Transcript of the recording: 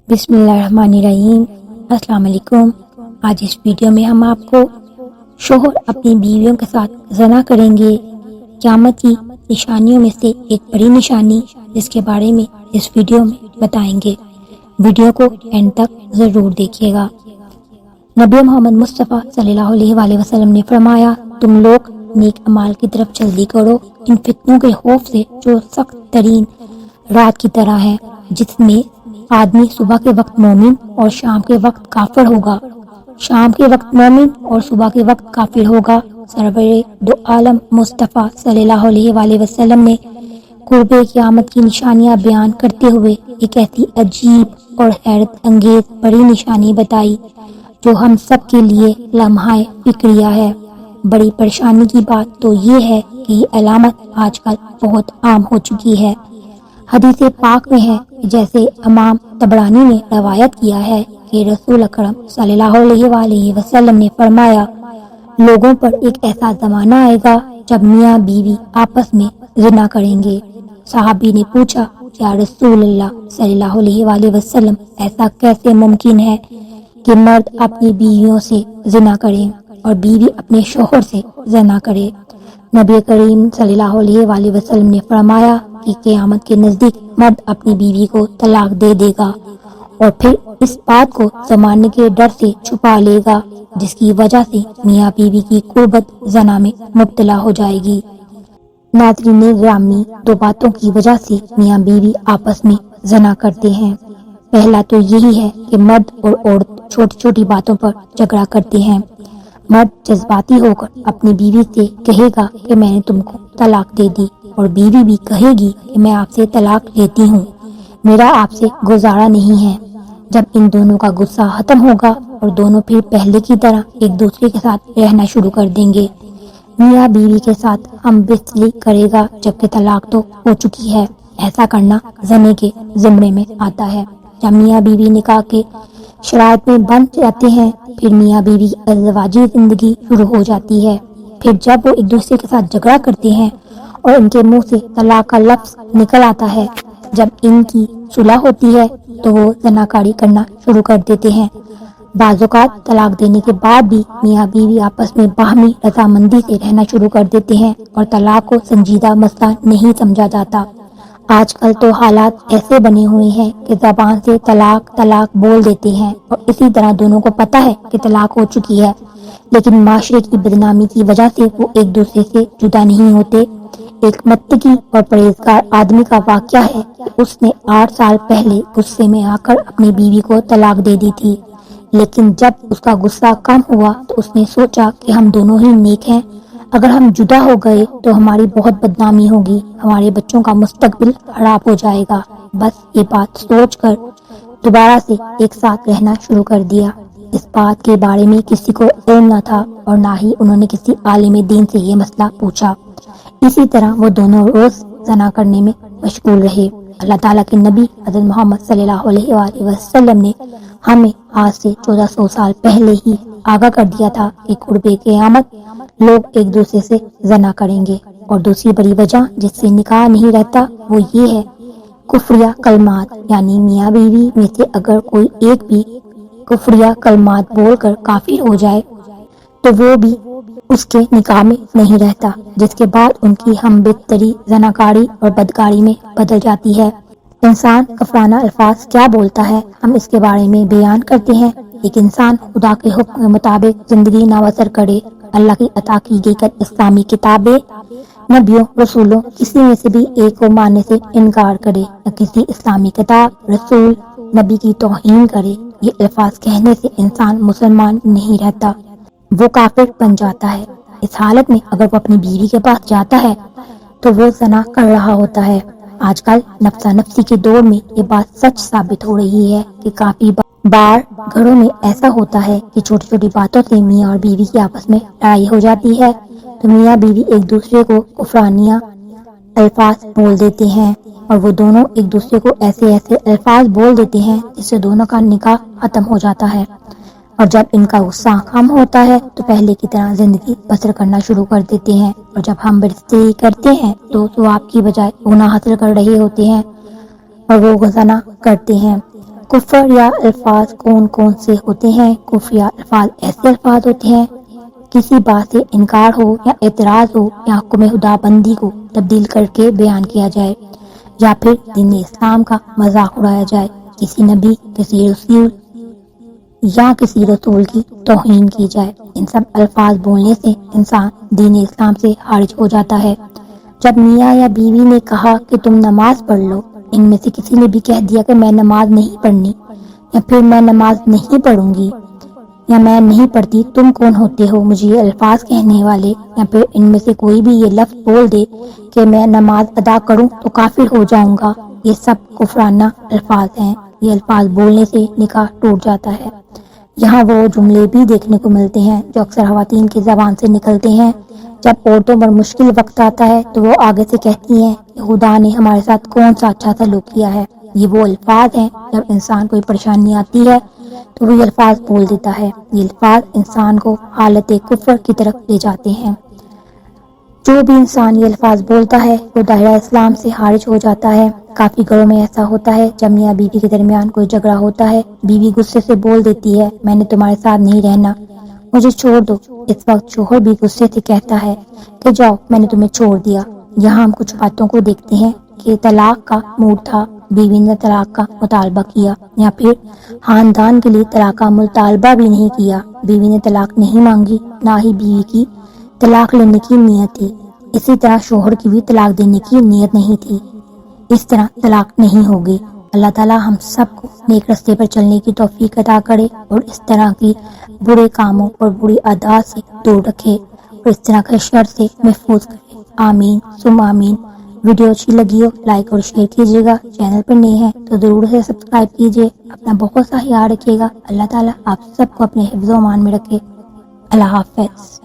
بسم اللہ الرحمن الرحیم۔ السلام علیکم۔ آج اس ویڈیو میں ہم آپ کو شوہر اپنی بیویوں کے ساتھ زنا کریں گے، قیامت کی نشانیوں میں سے ایک بڑی نشانی جس کے بارے میں اس ویڈیو میں بتائیں گے۔ ویڈیو کو اینڈ تک ضرور دیکھیے گا۔ نبی محمد مصطفیٰ صلی اللہ علیہ وآلہ وسلم نے فرمایا، تم لوگ نیک اعمال کی طرف جلدی کرو، ان فتنوں کے خوف سے جو سخت ترین رات کی طرح ہے، جس میں آدمی صبح کے وقت مومن اور شام کے وقت کافر ہوگا، شام کے وقت مومن اور صبح کے وقت کافر ہوگا۔ سرور دو عالم مصطفیٰ صلی اللہ علیہ وآلہ وسلم نے قرب قیامت کی نشانیاں بیان کرتے ہوئے ایک ایسی عجیب اور حیرت انگیز بڑی نشانی بتائی جو ہم سب کے لیے لمحہ فکریہ ہے۔ بڑی پریشانی کی بات تو یہ ہے کہ یہ علامت آج کل بہت عام ہو چکی ہے۔ حدیث پاک میں ہے، جیسے امام طبرانی نے روایت کیا ہے کہ رسول اکرم صلی اللہ علیہ وآلہ وسلم نے فرمایا، لوگوں پر ایک ایسا زمانہ آئے گا جب میاں بیوی آپس میں زنا کریں گے۔ صحابی نے پوچھا، یا رسول اللہ صلی اللہ علیہ وآلہ وسلم، ایسا کیسے ممکن ہے کہ مرد اپنی بیویوں سے زنا کرے اور بیوی اپنے شوہر سے زنا کرے؟ نبی کریم صلی اللہ علیہ وآلہ وسلم نے فرمایا کہ قیامت کے نزدیک مرد اپنی بیوی کو طلاق دے دے گا اور پھر اس بات کو زمانے کے ڈر سے چھپا لے گا، جس کی وجہ سے میاں بیوی کی قربت زنا میں مبتلا ہو جائے گی۔ ناظرین گرامی، دو باتوں کی وجہ سے میاں بیوی آپس میں زنا کرتے ہیں۔ پہلا تو یہی ہے کہ مرد اور عورت چھوٹی چھوٹی باتوں پر جھگڑا کرتے ہیں۔ مرد جذباتی ہو کر اپنی بیوی سے کہے گا کہ میں نے تم کو طلاق دے دی، اور بیوی بھی کہے گی کہ میں آپ سے طلاق لیتی ہوں، میرا آپ سے گزارا نہیں ہے۔ جب ان دونوں کا غصہ ختم ہوگا اور دونوں پھر پہلے کی طرح ایک دوسرے کے ساتھ رہنا شروع کر دیں گے۔ میاں بیوی کے ساتھ ہم بستری کرے گا جبکہ طلاق تو ہو چکی ہے، ایسا کرنا زنے کے زمرے میں آتا ہے۔ جب میاں بیوی نکاح کے شرائط میں بند جاتے ہیں، پھر میاں بیوی کی ازدواجی زندگی شروع ہو جاتی ہے۔ پھر جب وہ ایک دوسرے کے ساتھ جھگڑا کرتے ہیں اور ان کے منہ سے طلاق کا لفظ نکل آتا ہے، جب ان کی صلح ہوتی ہے تو وہ زناکاری کرنا شروع کر دیتے ہیں۔ بعض اوقات طلاق دینے کے بعد بھی میاں بیوی آپس میں باہمی رضامندی سے رہنا شروع کر دیتے ہیں اور طلاق کو سنجیدہ مسئلہ نہیں سمجھا جاتا۔ آج کل تو حالات ایسے بنے ہوئے ہیں کہ زبان سے طلاق طلاق بول دیتے ہیں اور اسی طرح دونوں کو پتہ ہے کہ طلاق ہو چکی ہے، لیکن معاشرے کی بدنامی کی وجہ سے وہ ایک دوسرے سے جدا نہیں ہوتے۔ ایک متقی اور پرہیزگار آدمی کا واقعہ ہے کہ اس نے 8 سال پہلے غصے میں آ کر اپنی بیوی کو طلاق دے دی تھی، لیکن جب اس کا غصہ کم ہوا تو اس نے سوچا کہ ہم دونوں ہی نیک ہیں، اگر ہم جدا ہو گئے تو ہماری بہت بدنامی ہوگی، ہمارے بچوں کا مستقبل خراب ہو جائے گا۔ بس یہ بات سوچ کر دوبارہ سے ایک ساتھ رہنا شروع کر دیا۔ اس بات کے بارے میں کسی کو علم نہ تھا اور نہ ہی انہوں نے کسی عالم دین سے یہ مسئلہ پوچھا۔ اسی طرح وہ دونوں روز زنا کرنے میں مشغول رہے۔ اللہ تعالیٰ کے نبی حضرت محمد صلی اللہ علیہ وآلہ وسلم نے ہمیں آج سے 1400 سال پہلے ہی آگاہ کر دیا تھا کہ قرب قیامت لوگ ایک دوسرے سے زنا کریں گے، اور دوسری بڑی وجہ جس سے نکاح نہیں رہتا وہ یہ ہے کفریہ کلمات، یعنی میاں بیوی میں سے اگر کوئی ایک بھی کفریہ کلمات بول کر کافر ہو جائے تو وہ بھی اس کے نکاح میں نہیں رہتا، جس کے بعد ان کی ہم بدتری زناکاری اور بدکاری میں بدل جاتی ہے۔ انسان کفرانہ الفاظ کیا بولتا ہے، ہم اس کے بارے میں بیان کرتے ہیں۔ ایک انسان خدا کے حکم کے مطابق زندگی نہ بسر کرے، اللہ کی عطا کی گئی اسلامی کتابیں، نبیوں، رسولوں، کسی میں سے بھی ایک کو ماننے سے انکار کرے، نہ کسی اسلامی کتاب، رسول، نبی کی توہین کرے، یہ الفاظ کہنے سے انسان مسلمان نہیں رہتا، وہ کافر بن جاتا ہے۔ اس حالت میں اگر وہ اپنی بیوی کے پاس جاتا ہے تو وہ زنا کر رہا ہوتا ہے۔ آج کل نفسا نفسی کے دور میں یہ بات سچ ثابت ہو رہی ہے کہ کافی بار گھروں میں ایسا ہوتا ہے کہ چھوٹی چھوٹی باتوں سے میاں اور بیوی کی آپس میں لڑائی ہو جاتی ہے تو میاں بیوی ایک دوسرے کو کفرانیہ الفاظ بول دیتے ہیں، اور وہ دونوں ایک دوسرے کو ایسے الفاظ بول دیتے ہیں جس سے دونوں کا نکاح ختم ہو جاتا ہے۔ اور جب ان کا غصہ کم ہوتا ہے تو پہلے کی طرح زندگی بسر کرنا شروع کر دیتے ہیں، اور جب ہم برستی کرتے ہیں تو ثواب کی بجائے گناہ حاصل کر رہے ہوتے ہیں اور وہ زنا کرتے ہیں۔ کفر یا الفاظ کون کون سے ہوتے ہیں؟ کفر یا الفاظ ایسے الفاظ ہوتے ہیں کسی بات سے انکار ہو یا اعتراض ہو یا حکم خدا بندی کو تبدیل کر کے بیان کیا جائے، یا پھر دین اسلام کا مذاق اڑایا جائے، کسی نبی، کسی رسول یا کسی رسول کی توہین کی جائے۔ ان سب الفاظ بولنے سے انسان دین اسلام سے خارج ہو جاتا ہے۔ جب میاں یا بیوی نے کہا کہ تم نماز پڑھ لو، ان میں سے کسی نے بھی کہہ دیا کہ میں نماز نہیں پڑھنی، یا پھر میں نماز نہیں پڑھوں گی، یا میں نہیں پڑھتی، تم کون ہوتے ہو مجھے یہ الفاظ کہنے والے؟ یا پھر ان میں سے کوئی بھی یہ لفظ بول دے کہ میں نماز ادا کروں تو کافر ہو جاؤں گا، یہ سب کفرانہ الفاظ ہیں۔ یہ الفاظ بولنے سے نکاح ٹوٹ جاتا ہے۔ یہاں وہ جملے بھی دیکھنے کو ملتے ہیں جو اکثر خواتین کی زبان سے نکلتے ہیں جب عورتوں پر مشکل وقت آتا ہے، تو وہ آگے سے کہتی ہیں کہ خدا نے ہمارے ساتھ کون سا اچھا سلوک کیا ہے۔ یہ وہ الفاظ ہیں جب انسان کوئی پریشانی آتی ہے تو وہ یہ الفاظ بول دیتا ہے۔ یہ الفاظ انسان کو حالت کفر کی طرف لے جاتے ہیں۔ جو بھی انسان یہ الفاظ بولتا ہے وہ دائرہ اسلام سے خارج ہو جاتا ہے۔ کافی گھروں میں ایسا ہوتا ہے جب میاں بیوی کے درمیان کوئی جھگڑا ہوتا ہے، بیوی غصے سے بول دیتی ہے میں نے تمہارے ساتھ نہیں رہنا، مجھے چھوڑ دو۔ اس وقت شوہر بھی غصے سے کہتا ہے کہ جاؤ میں نے تمہیں چھوڑ دیا۔ یہاں ہم کچھ باتوں کو دیکھتے ہیں کہ طلاق کا موڈ تھا، بیوی نے طلاق کا مطالبہ کیا، یا پھر خاندان کے لیے طلاق کا مطالبہ بھی نہیں کیا، بیوی نے طلاق نہیں مانگی، نہ ہی بیوی کی طلاق لینے کی نیت تھی، اسی طرح شوہر کی بھی طلاق دینے کی نیت نہیں تھی، اس طرح طلاق نہیں ہوگی۔ اللہ تعالی ہم سب کو نیک رستے پر چلنے کی توفیق عطا کرے اور اس طرح کی برے کاموں اور بری عادات سے دور رکھے اور اس طرح کے شر سے محفوظ کرے، آمین ثم آمین۔ ویڈیو اچھی لگی ہو لائک اور شیئر کیجیے گا، چینل پر نئے ہیں تو ضرور سے سبسکرائب کیجیے۔ اپنا بہت سا خیال رکھیے گا، اللہ تعالیٰ آپ سب کو اپنے حفظ و امان میں رکھے۔ اللہ حافظ۔